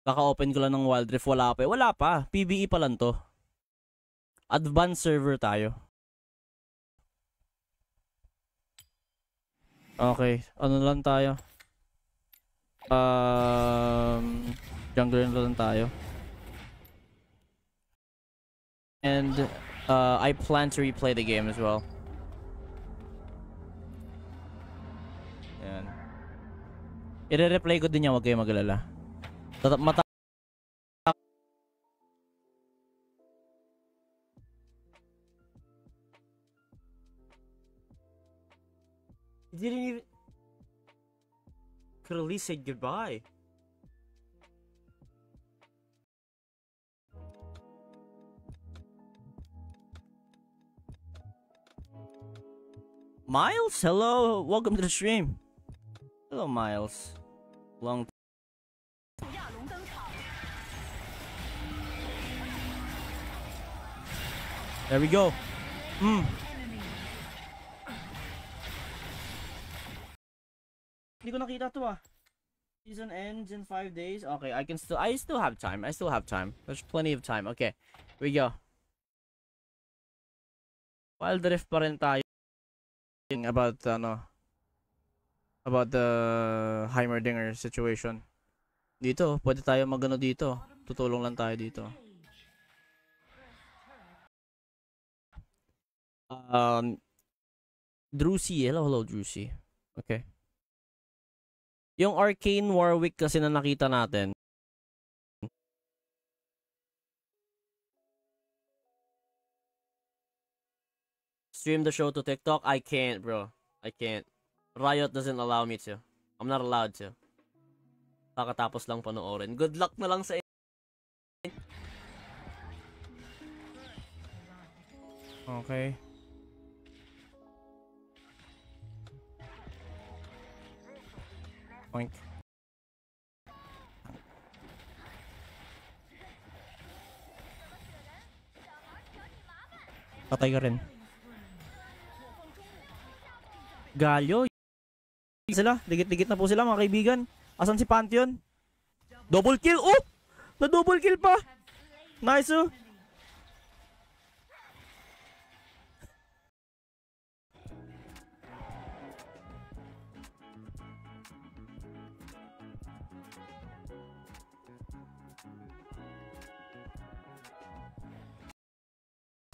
Kaka-open ko lang ng Wild Rift. Wala pa. Wala pa. PvE pa lang to. Advanced server tayo. Okay. Ano lang tayo? Jungler na lang tayo. And I plan to replay the game as well. Ayan. I-replay ko din yan. Huwag kayo mag-alala. He didn't even... Could at least say goodbye. Miles, hello. Welcome to the stream. Hello, Miles. Long. There we go. Hindi ko nakita to ah. Season ends in 5 days. Okay, I still have time. There's plenty of time. Okay, here we go. Wild Rift pa rin tayo. About about the Heimerdinger situation. Dito, pwede tayo magano dito. Tutulong lang tayo dito. Drusi, hello Drusi. Okay. Yung Arcane Warwick kasi na nakita natin. Stream the show to TikTok? I can't, bro. I can't. Riot doesn't allow me to. I'm not allowed to. Kakatapos lang panoorin. Good luck na lang sa Okay. Oink. Patay ka rin. Galio. Sila, digit-digit na po sila mga kaibigan. Asan si Pantheon? Double kill. Oh! Na double kill pa. Nice oh.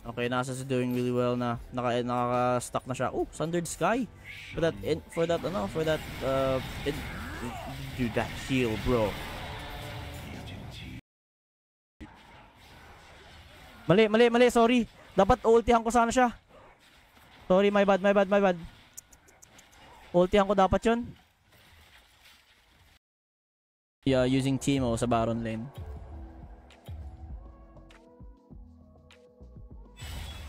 Okay, Nasus is doing really well na. Nakaka-stuck na siya. Oh, Sundered Sky. For that dude, that heal, bro. Mali, sorry. Dapat ultihan ko sana siya. Sorry, my bad. Ultihan ko dapat 'yun. Yeah, using Teemo sa Baron lane.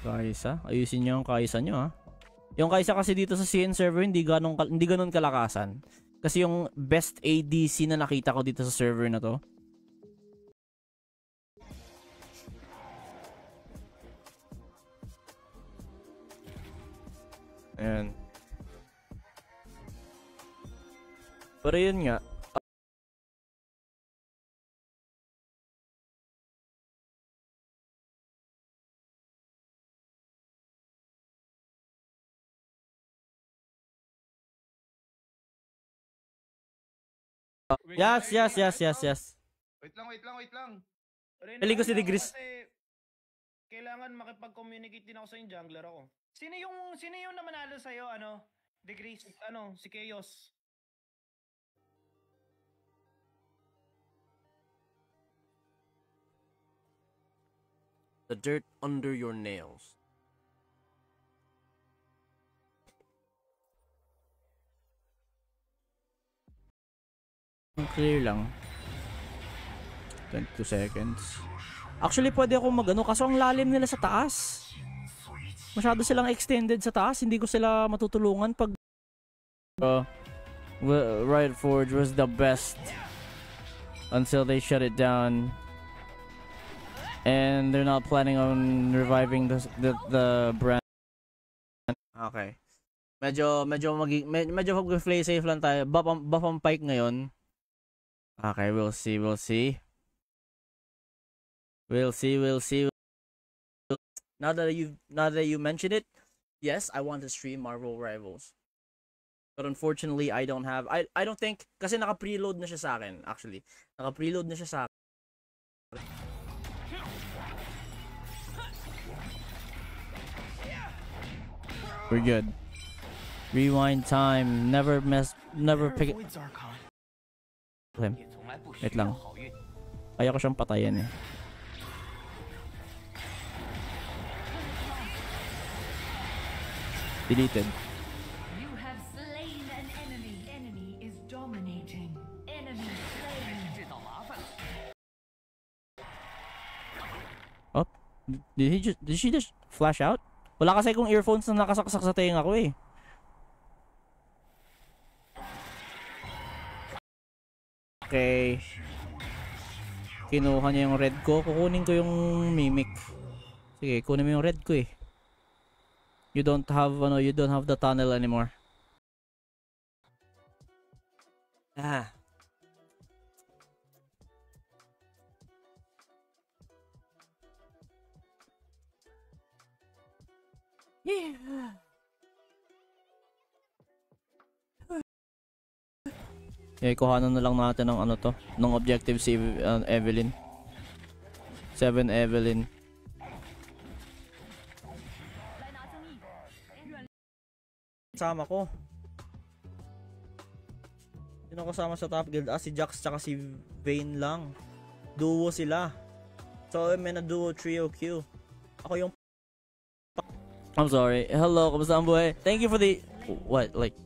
Kai'Sa, ayusin niyo yung Kai'Sa niyo ha. Yung Kai'Sa kasi dito sa CN server hindi ganun kalakasan. Kasi yung best ADC na nakita ko dito sa server na to. Ayan. Pero yun nga. Yes. Wait lang. Pili ko si Degris. Kailangan makipag-communicate din ako sa yung jungler ako. Sino yung namanalo sa iyo Degris, si Chaos. The dirt under your nails. Clear lang. 22 seconds. Actually, pwede ako magano kaso ang lalim nila sa taas. Masyado silang extended sa taas. Hindi ko sila matutulungan pag... Riot Forge was the best until they shut it down. And they're not planning on reviving the brand. Okay. Medyo mag-play safe lang tayo. Buff ang Pyke ngayon. Okay, we'll see. We'll see. We'll see. Now that you mentioned it, yes, I want to stream Marvel Rivals. But unfortunately, I don't have. I don't think kasi naka-preload na siya sa akin actually. Naka-preload na siya sa akin. We're good. Rewind time. Never pick it. Him. Wait lang. Kaya ko siyang patayin eh. Deleted. You have slain an enemy. Enemy is dominating. Enemy slain. Oh, did she just flash out? Wala kasi kung earphones na nakasaksak sa tenga ko eh. Okay. Kinuha niya yung red ko. Kukunin ko yung mimic. Sige, kunin mo yung red ko eh. You don't have the tunnel anymore. Ah. Yeah. Okay, kuhanan na lang natin ng ano to, ng objective si Evelyn. 7 Evelyn. Sama ko. Sino kasama sa top guild? Si Jax tsaka si Vayne lang. Duo sila. So I'm in a duo trio queue. Ako yung I'm sorry. Hello, kamusta ang buhay? Thank you for the what, like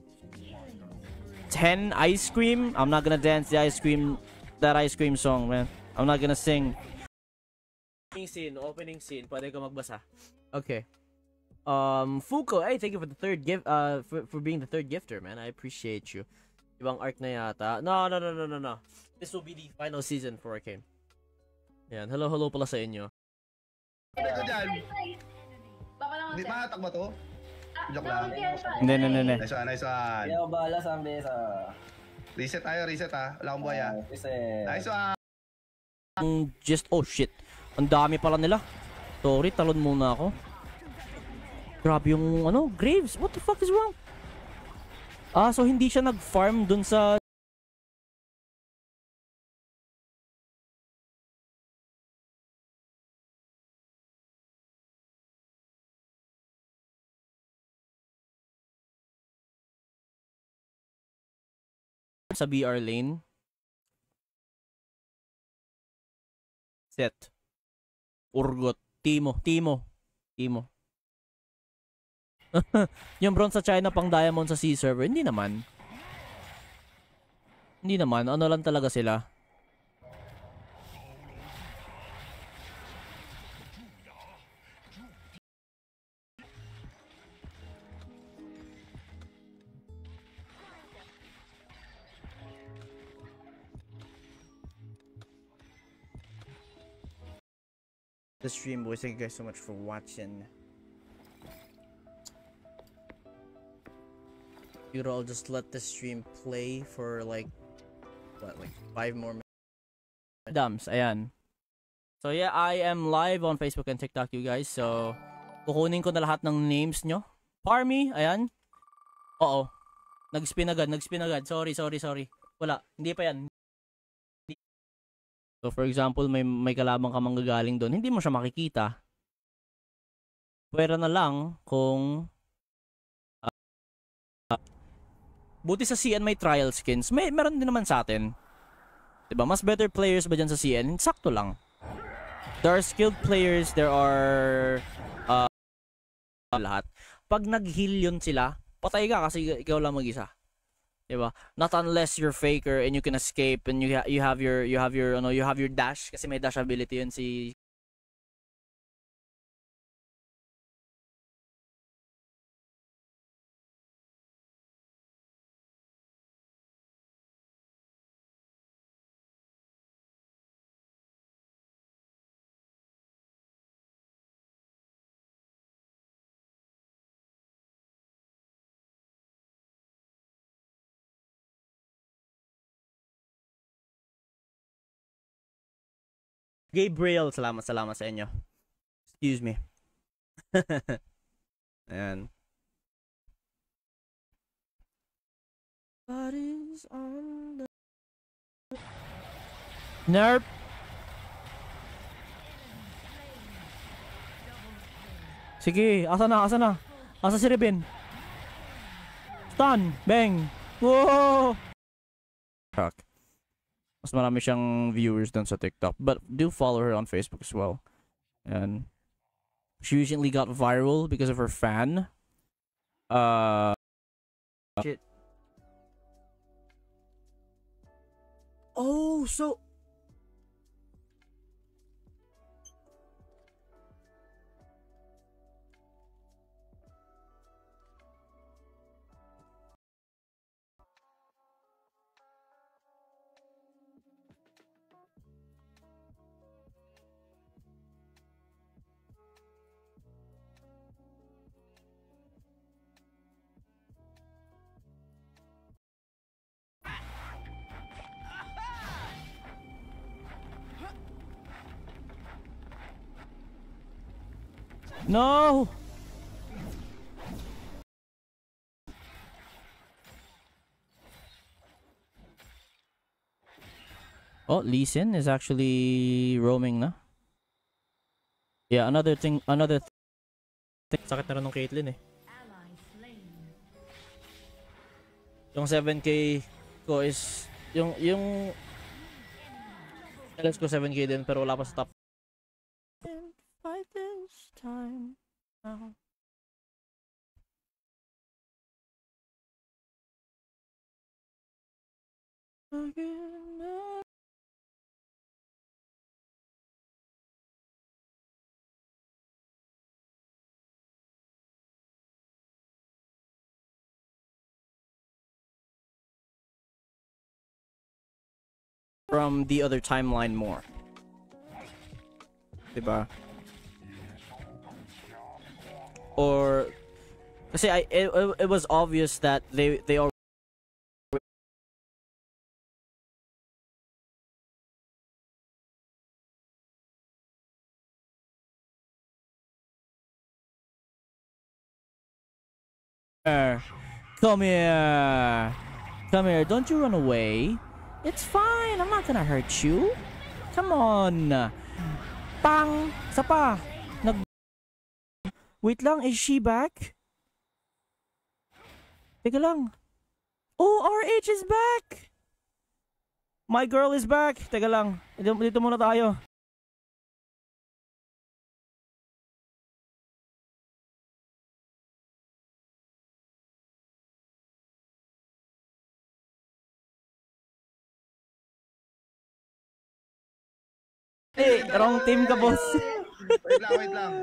10 ice cream? I'm not gonna dance that ice cream song, man. I'm not gonna sing. Opening scene. Pwede ko magbasa. Okay. Fuko, hey, thank you for the third gift, for being the third gifter, man. I appreciate you. Ibang arc na yata. No. This will be the final season for Arcane. Yan, hello pala sa inyo. Ano ko dyan? Hindi matakbo to? Joke lang. Hindi. Nice one. Hindi ako bahala sa mesa. Reset ha. Wala akong buhay ha. Reset. Nice one. Oh shit. Ang dami pala nila. Sorry, talon muna ako. Grabe yung Graves. What the fuck is wrong? So hindi siya nag-farm dun sa BR lane. Set. Urgot. Timo. Yung bronze sa China pang diamond sa C server, hindi naman. Ano lang talaga sila. The stream, boys. Thank you guys so much for watching. I'll just let the stream play for like 5 more minutes. Dams, ayan. So yeah, I am live on Facebook and TikTok, you guys. So kukunin ko na lahat ng names nyo. Parmy, ayan. Oo. Nag-spin agad. Sorry. Wala, hindi pa yan. So for example, may kalabang ka manggagaling doon, hindi mo siya makikita. Pwera na lang kung buti sa CN may trial skins. Meron din naman sa atin. 'Di ba? Mas better players ba diyan sa CN? Sakto lang. There are skilled players, there are lahat. Pag nag-heal yun sila, patay ka kasi ikaw lang mag-isa. 'Di ba? Not unless you're faker and you can escape and you have your dash kasi may dash ability yun si Gabriel, salamat sa inyo. Excuse me. Ayan. Bodies on the... Nerf. Sige, asa na? Asa si Rebin? Stun! Bang! Whoa! Mas marami siyang viewers dun sa TikTok. But do follow her on Facebook as well. And she recently got viral because of her fan. Shit. Oh, so... No! Oh, Lee Sin is actually roaming na. Yeah, another thing. Sakit na rin ng Caitlyn eh. Yung 7k ko is yung LS ko 7k din pero wala pa sa top. Fight this time now. From the other timeline more. Diba? Or kasi it was obvious that they are come here, don't you run away. It's fine, I'm not gonna hurt you. Come on. Pang! Isa pa! Wait lang, is she back? Teka lang. Oh, RH is back! My girl is back! Teka lang, dito muna tayo. Eh, wrong team ka, boss. Wait lang.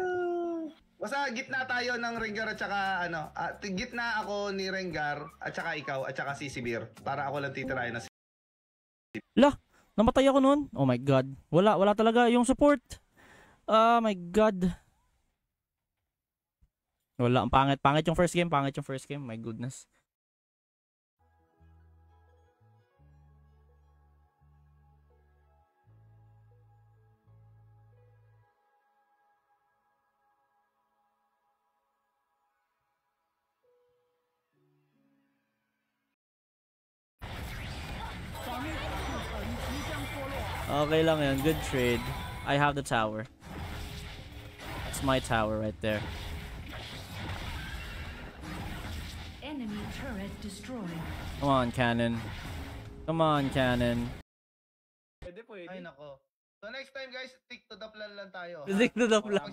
Basta gitna tayo ng Rengar at saka ano, gitna ako ni Rengar at saka ikaw at saka si Sibir para ako lang titirahin na si... Lah, namatay ako noon. Oh my god. Wala talaga yung support. Oh my god. Wala, ang pangit yung first game, My goodness. Okay lang yan. Good trade. I have the tower. That's my tower right there. Enemy turret destroyed. Come on, Cannon. Come on, Cannon. Pwede. Ay nako. So next time guys, stick to the plan lang tayo. Stick to the plan.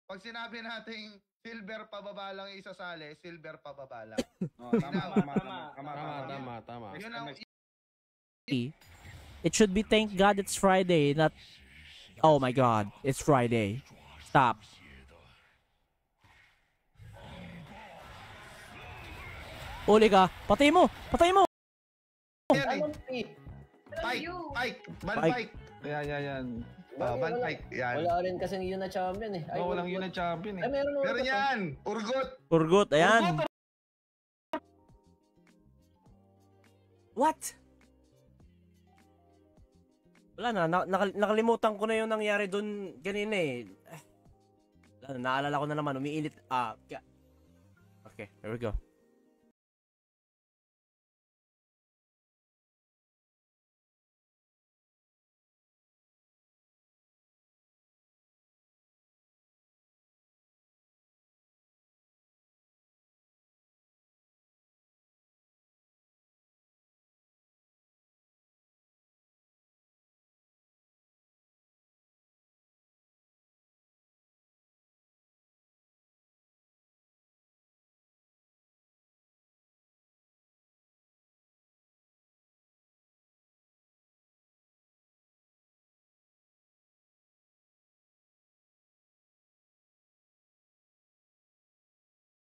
Pag sinabi natin silver pababa lang yung isasali, silver pababa lang. Tama. Yun ang It should be thank God it's Friday, not oh my God, it's Friday. Stop. Uli ka. Patay mo. Pike. Yan. Ban Pike. Yan. Wala rin kasing yun na champion eh. Walang yun na champion eh. Ay, meron Pero yan, Urgot, ayan. What? Wala na, nakalimutan ko na yung nangyari dun kanina eh. Wala na, naalala ko na naman, umiinit. Okay, here we go.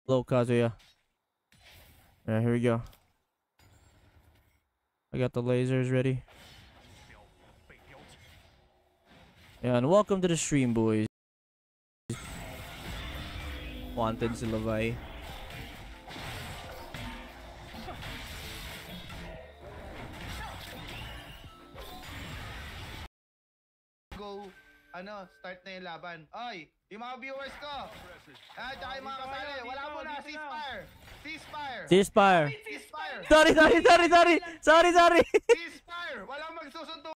Hello, Kazuya. Yeah, here we go. I got the lasers ready. Yeah, and welcome to the stream, boys. Wanted si Levi. Go, start na yung laban. Oy, yung mga viewers ko. Tsaka yung mga kasali. Wala mo na, ceasefire. Ceasefire. Ceasefire. Ceasefire. Sorry. Ceasefire. Walang magsusuntok.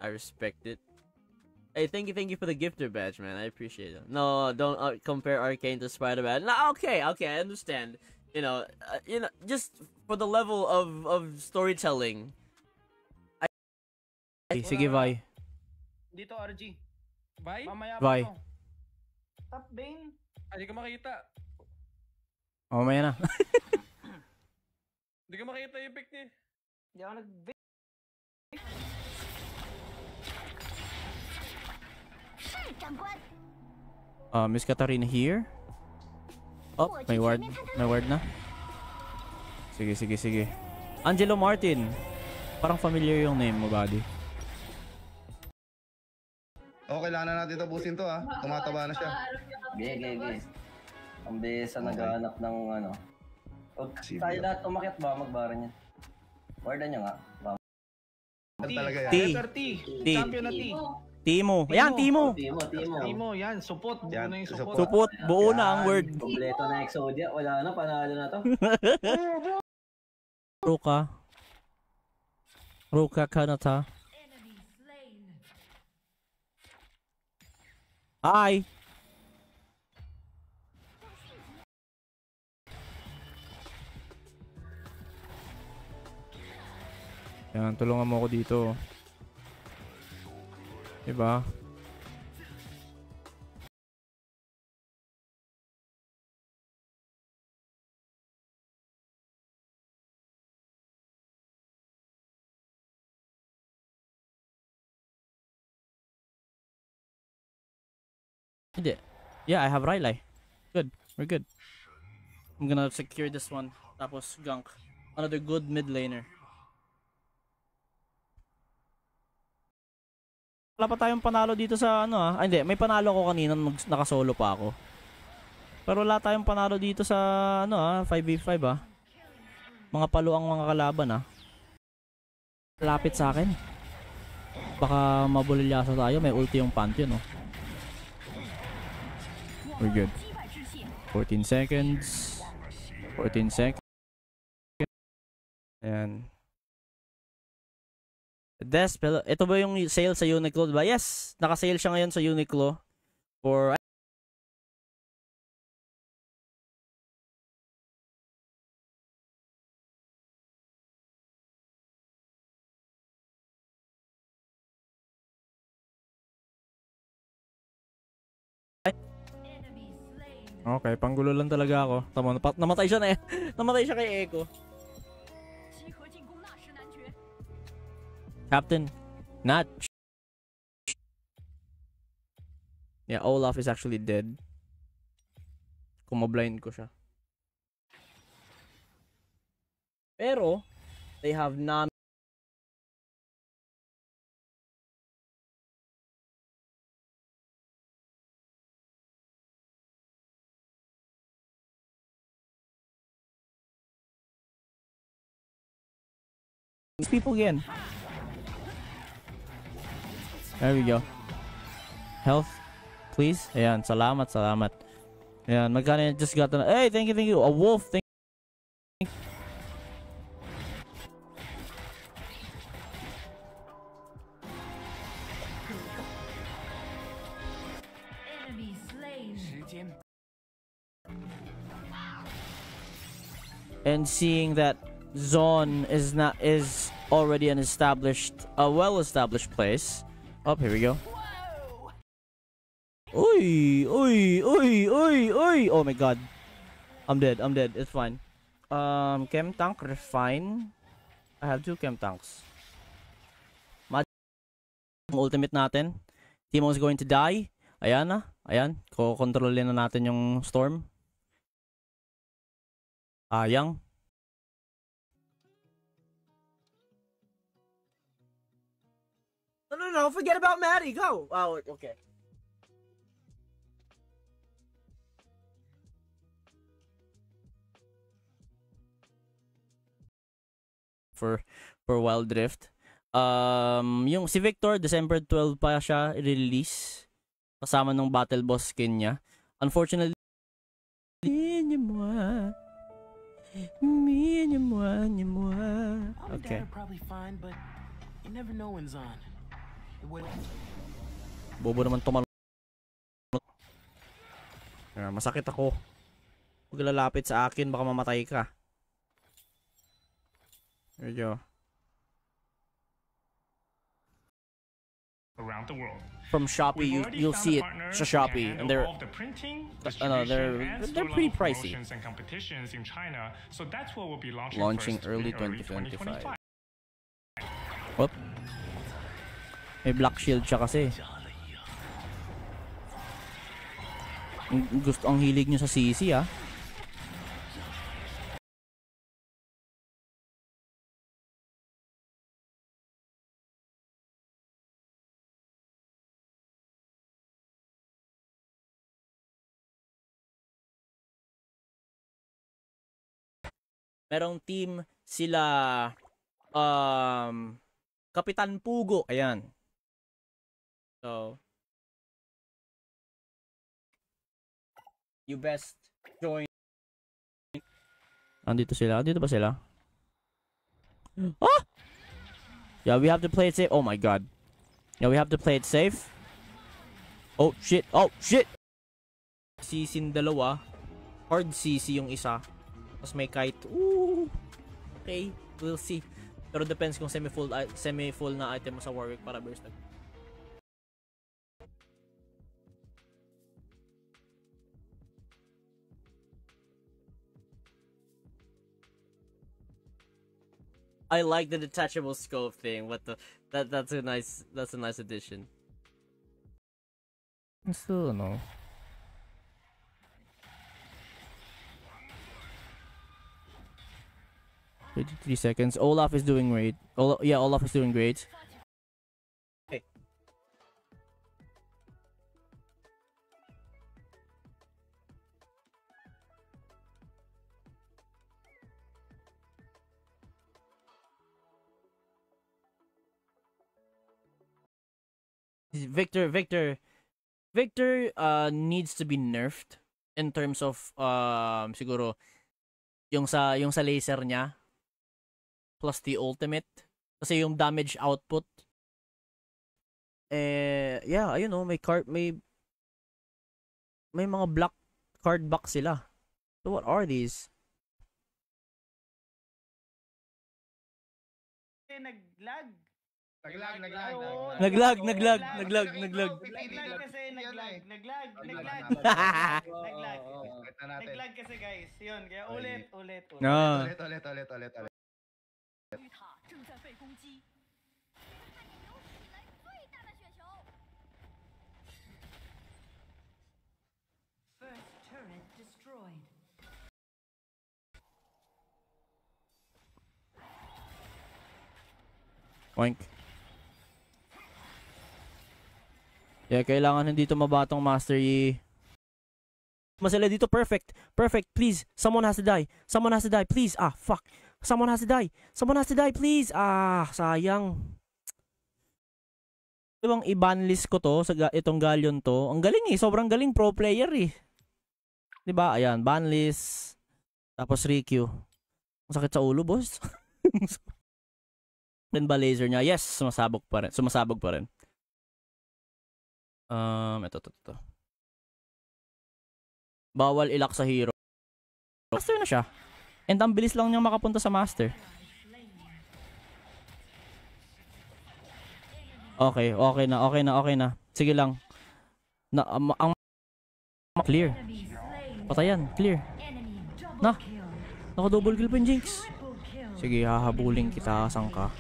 I respect it. Hey, thank you for the gifter badge, man. I appreciate it. No, don't compare Arcane to Spider-Man. No, okay, I understand. You know, just for the level of storytelling. Sige, Vi. Dito, RG. Bye? Mamaya Bye. pa to. Top Bane. Hindi ko makita. Mamaya na. Hindi ko makita yung pick niya. Hindi ako nag-bait. Miss Katarina here. Oh, may ward na. Sige. Angelo Martin. Parang familiar yung name mo, buddy. Kailangan na natin tapusin to, ha. Tumataba na siya. Gege. Ang besa naghahanap ng ano. Huwag tayo lahat umakyat ba, magbara niya. Warda niya nga. Talaga yan. T. Letter T. Champion na T. Timo. Ayan, Timo. Timo. Yan, support. Buo Yan, na yung support. Support. Buo na ang word. Kompleto na Exodia. Wala na, panalo na to. Ruka Kanata. Enemy slain. Hi. Yan, tulungan mo ako dito. Diba? Hindi. Yeah, I have Rylai. Good. We're good. I'm gonna secure this one. Tapos Gunk. Another good mid laner. Wala pa tayong panalo dito sa ano ah. Hindi, may panalo ko kanina nung nakasolo pa ako. Pero wala tayong panalo dito sa ano ah, 5v5 ah. Mga palo ang mga kalaban ah. Lapit sa akin. Baka mabulilyasa tayo, may ulti yung Pantheon oh. We're good. 14 seconds. 14 seconds. Ayan. Despel, ito ba yung sale sa Uniqlo, diba? Yes, naka-sale siya ngayon sa Uniqlo for Enemy slain. Okay, panggulo lang talaga ako. Tama, namatay siya na eh. Namatay siya kay Echo. 集合进攻纳什男爵。 Captain, not. Yeah, Olaf is actually dead. Kung ma-blind ko siya. Pero, they have none. These people again. There we go. Health, please. Ayan, salamat. Ayan, magkano just got the... Hey, thank you. A wolf, thank you. Enemy slain. And seeing that Zon is already an well-established place. Oh, here we go. Oi! Oh my god. I'm dead. It's fine. Chem tank, refine. I have 2 chem tanks. Ultimate natin. Teemo's going to die. Ayan na. Ayan. Kontrolin na natin yung storm. Ayang. No. Forget about Maddie. Go. Oh, okay. For Wild Rift. Yung si Victor, December 12 pa siya i-release kasama nung battle boss skin niya. Unfortunately, okay. Probably fine, but you never know when Zon. Bobo naman tumalon. Masakit ako. Huwag lalapit sa akin, baka mamatay ka. There you go. Around the world. From Shopee, you'll see it sa Shopee, and they're pretty pricey. And competitions in China, so that's what will be launching early 2025. Whoop. May black shield siya kasi. Ang hilig nyo sa CC ah. Merong team sila Kapitan Pugo. Ayan. So you best join. Andito sila. Andito ba sila? Ah! Yeah, we have to play it safe. Oh my god. Yeah, we have to play it safe. Oh shit. Oh shit. CC yung dalawa. Hard CC yung isa. Tapos may kite. Ooh. Okay, we'll see. Pero depends kung semi-full na item mo sa Warwick para burst. I like the detachable scope thing. What the that's a nice addition. Still no. 33 seconds. Olaf is doing great. Olaf is doing great. Okay. Victor needs to be nerfed in terms of siguro yung sa laser niya plus the ultimate kasi yung damage output yeah, ayun oh, may mga black card back sila. So what are these? Naglag kasi guys. Yun, kaya ulit. 绿塔正在被攻击。看你有史以来最大的雪球。First turret destroyed. Oink. Yeah, kailangan hindi tumaba tong Master Yi. Masala dito, perfect. Please, someone has to die. Please. Ah, fuck. Someone has to die, please. Ah, sayang. bang i-banlist ko to sa itong Galleon to. Ang galing eh, sobrang galing pro player eh. 'Di ba? Ayan, banlist. Tapos Rikyu. Ang sakit sa ulo, boss. Then ba laser niya? Yes, sumasabog pa rin. Ito. Bawal ilak sa hero. Master na siya. And ang bilis lang niyang makapunta sa master. Okay na. Sige lang. Ang clear. Patayan, clear. Na. Naka-double kill pa yung Jinx. Sige, hahabulin kita, saan ka?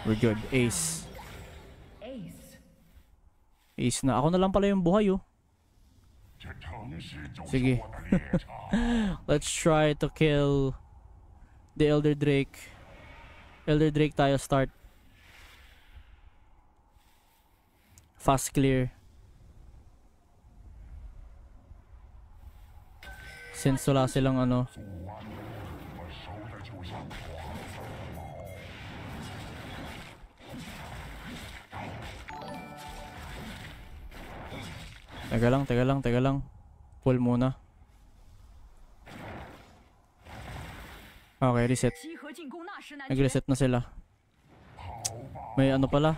We're good. Ace. Ace na. Ako na lang pala yung buhay, oh. Sige. Let's try to kill the Elder Drake. Elder Drake tayo start. Fast clear. Since wala silang ano. Teka lang. Pull muna. Okay, reset. Nag-reset na sila. May ano pala.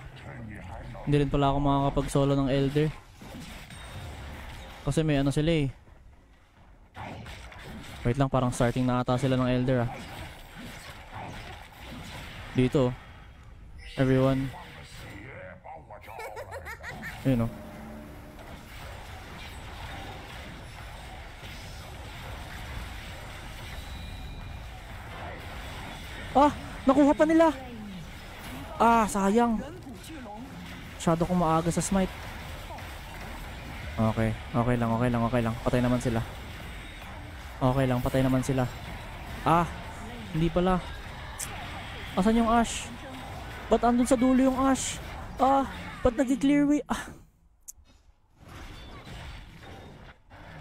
Hindi rin pala ako makakapag-solo ng Elder. Kasi may ano sila eh. Wait lang, parang starting na ata sila ng Elder ah. Dito. Everyone. Ayun oh. Ah! Nakuha pa nila! Ah, sayang. Masyado kong maaga sa smite. Okay lang. Patay naman sila. Patay naman sila. Ah! Hindi pala. Asan yung Ashe? Ba't andun sa dulo yung Ashe? Ah! Ba't nag-clear way? Ah!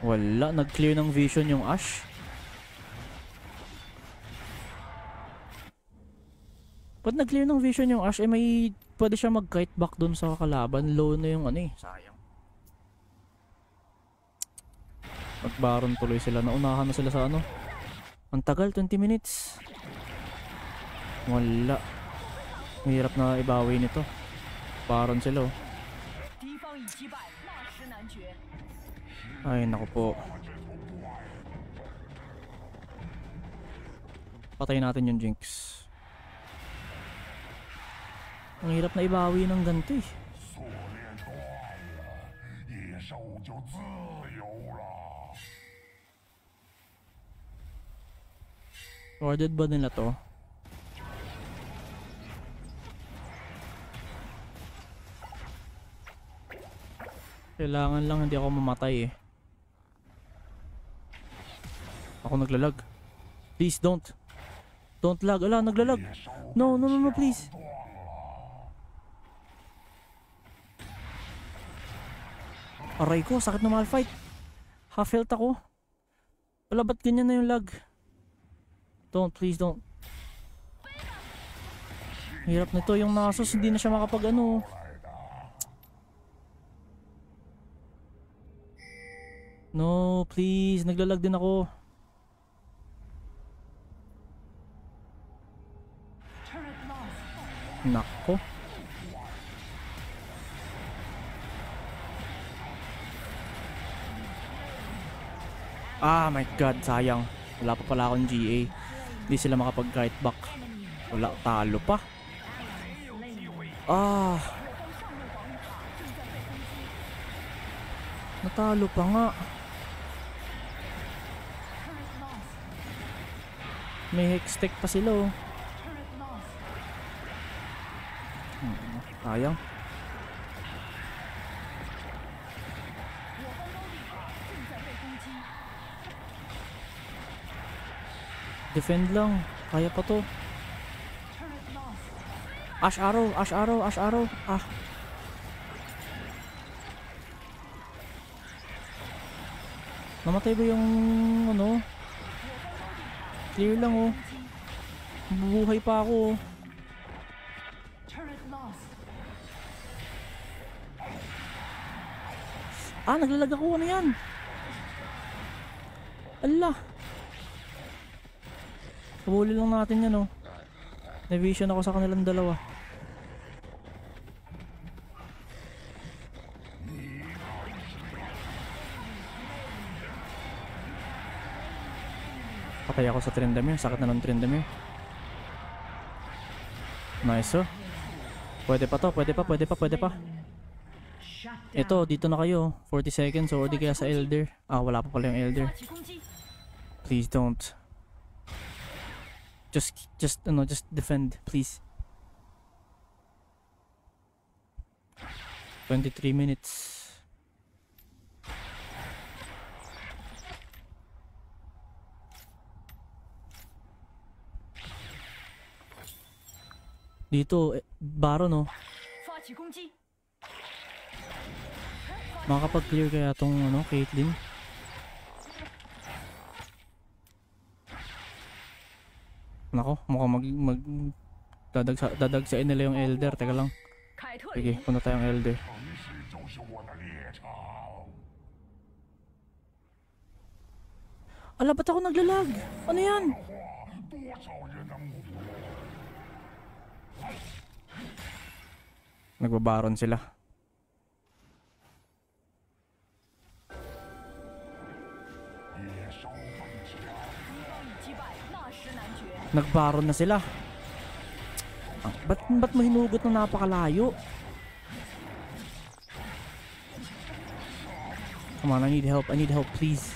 Wala. Nag-clear ng vision yung Ashe. Ba't nag-clear ng vision yung Ashe? Eh may pwede siya mag-kite back dun sa kalaban. Low na yung ano eh. Sayang. Nag-baron tuloy sila. Naunahan na sila sa ano. Ang tagal, 20 minutes. Wala. Mahirap na ibawi nito. Baron sila oh. Ay naku po. Patayin natin yung Jinx. Ang hirap na ibawi ng ganito eh. Warded ba nila to? Kailangan lang hindi ako mamatay eh. Ako naglalag. Please don't. Don't lag. Ala, naglalag. No, please. Aray ko, sakit na malfight. Half health ako. Wala, ba't ganyan na yung lag? Don't, please don't. Hirap nito, yung Nasus hindi na siya makapag ano. No, please, naglalag din ako. Nako. Ah my god, sayang. Wala pa pala akong GA. Hindi sila makapag-kite back. Wala, talo pa. Ah. Natalo pa nga. May hextech pa sila oh. Sayang. Defend lang. Kaya pa to. Ash arrow. Ah. Namatay ba yung ano? Clear lang oh. Bubuhay pa ako oh. Naglalag ako. Ano yan? Ala. Kabuli lang natin yan, oh. Na-vision ako sa kanilang dalawa. Patay ako sa Tryndamere. Sakit na ng Tryndamere. Nice, oh. Pwede pa to. Pwede pa. Ito, dito na kayo. 40 seconds or di kaya sa Elder. Wala pa pala yung Elder. Please don't. Just defend, please. 23 minutes. Dito, Baron, no? Makakapag-clear kaya tong, Caitlyn? Nako, mukhang dadagsain nila yung Elder. Teka lang. Sige, punta tayong Elder. Ala, ba't ako naglalag? Ano yan? Nagbabaron sila. Nagbaron na sila. Ba't mo hinugot ng napakalayo? Come on, I need help, please.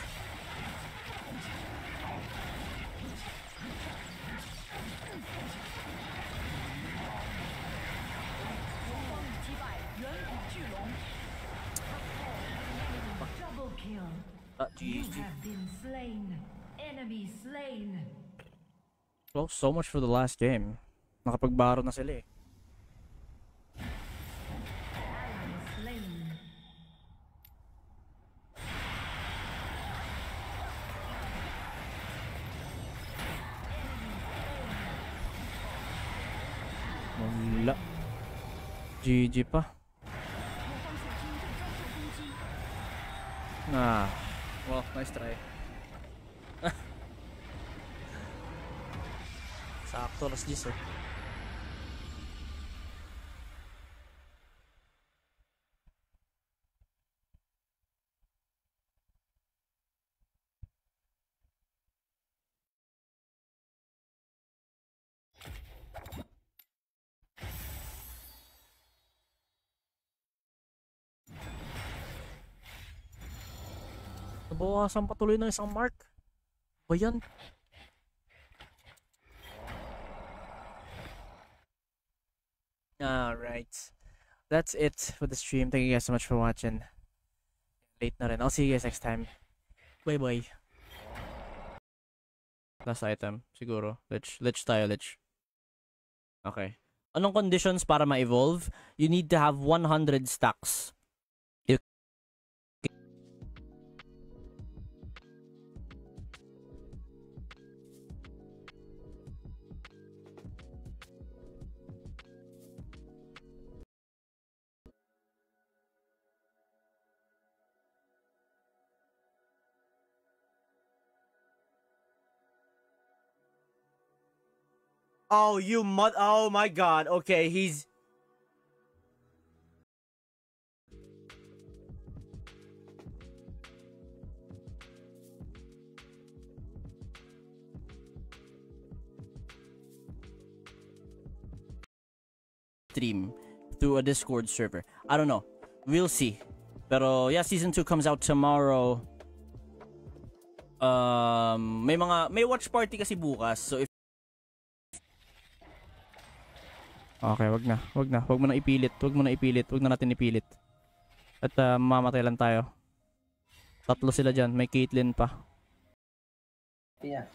Well, so much for the last game. Nakapagbaro na sila eh. Wala. GG pa. Well, nice try. Sakto, alas 10 eh. Nabawasan patuloy ng isang mark. Ba yan? Alright. That's it for the stream. Thank you guys so much for watching. Late na rin. I'll see you guys next time. Bye bye. Last item, siguro. Lich tayo, Lich. Okay. Anong conditions para ma-evolve? You need to have 100 stacks. Oh, oh my god. Okay, he's... stream through a Discord server. I don't know. We'll see. Pero yeah, season 2 comes out tomorrow. May watch party kasi bukas. So if okay, wag mo na ipilit. Wag na natin ipilit. At mamatay lang tayo. Tatlo sila dyan. May Caitlyn pa. Yeah.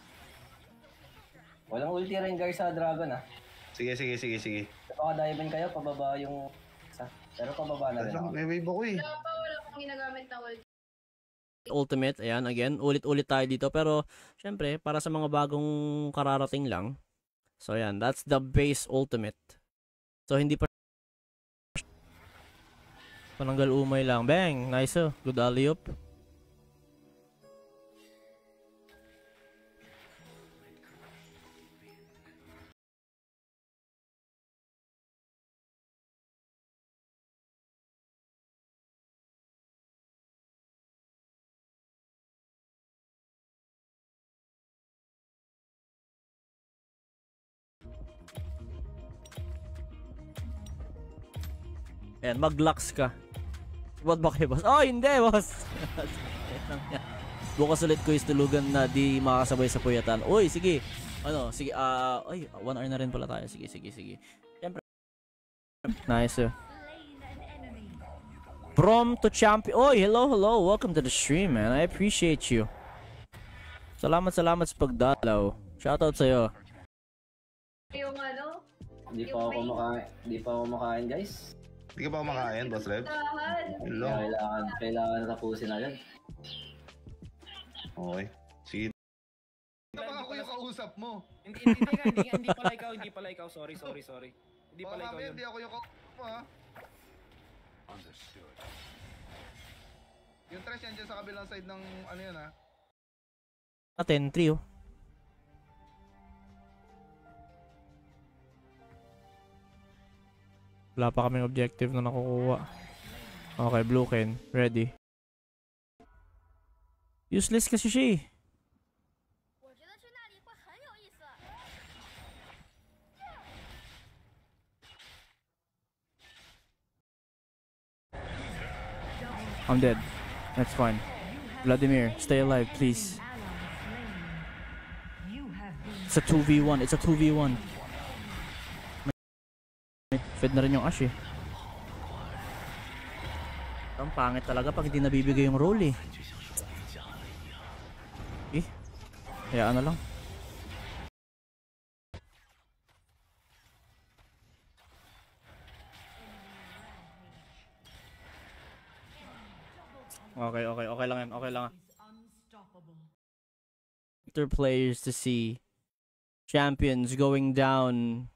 Walang ulti rin guys sa Dragon ah. Sige. Baka diamond kayo, pababa yung isa. Pero pababa na rin ako. May wave ako eh. Wala pang ginagamit na ulti. Ultimate, ayan, again, ulit-ulit tayo dito. Pero, syempre, para sa mga bagong kararating lang. So, ayan, that's the base ultimate. So, hindi pa Pananggal umay lang. Bang! Nice oh. Good alley-oop. Ayan, mag-lux ka. What ba kayo, boss? Oh, hindi, boss! Bukas ulit ko tulugan na di makakasabay sa puyatan. Uy, sige. Ano, sige, ay, 1 hour na rin pala tayo. Sige. Siyempre. Nice, oh. From to champion. Oy, hello. Welcome to the stream, man. I appreciate you. Salamat sa pagdalaw. Shoutout sa'yo. Yung ano? Hindi pa ako makain, guys. Hindi ka pa kumakain, Boss Rebs? Hello. Kailangan tapusin agad. Okay. Sige. Baka ako yung kausap mo. Hindi pala ikaw. Sorry. Hindi pala ikaw yun. Hindi ako yung kausap mo, ha? Yung trash yan dyan sa kabilang side ng ano yun, ha? 10-3, oh. Wala pa kaming objective na nakukuha. Okay, blue Ken. Ready. Useless kasi siya eh. I'm dead. That's fine. Vladimir, stay alive, please. It's a 2v1. It's a 2v1. Fed na rin yung Ash eh. Ang pangit talaga pag hindi nabibigay yung role eh. Hayaan na lang. Okay lang yan. Okay lang. Other players to see champions going down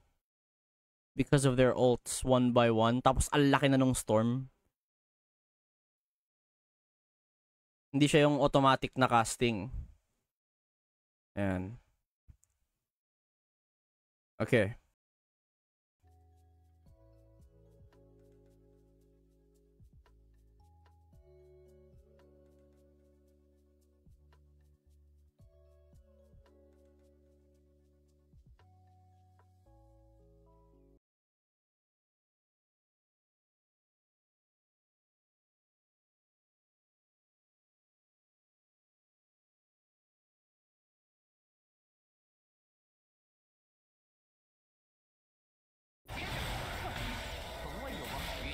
because of their ults one by one. Tapos ang laki na nung storm. Hindi siya yung automatic na casting. Ayan. Okay.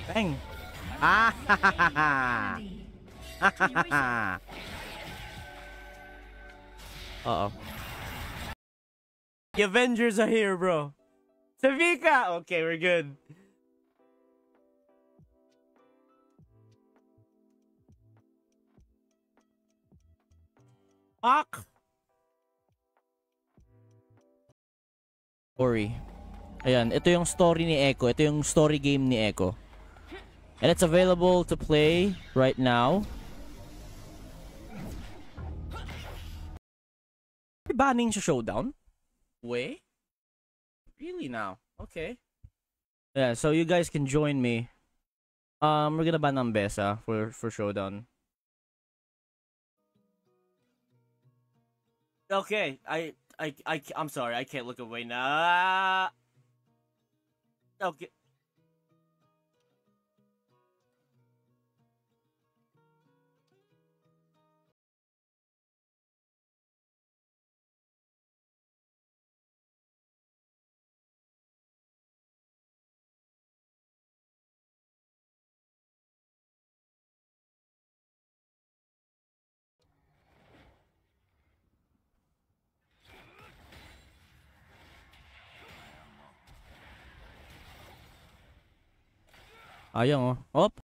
Bang! Ah! Uh-oh. The Avengers are here, bro. Savika! Okay, we're good. Fuck! Story. Ayan, ito yung story ni Echo. Ito yung story game ni Echo. And it's available to play right now. Banning sa Showdown? Way? Really now? Okay. Yeah, so you guys can join me. We're gonna ban ng Besa for Showdown. Okay, I'm sorry, I can't look away now. Okay. Ayun oh. Op.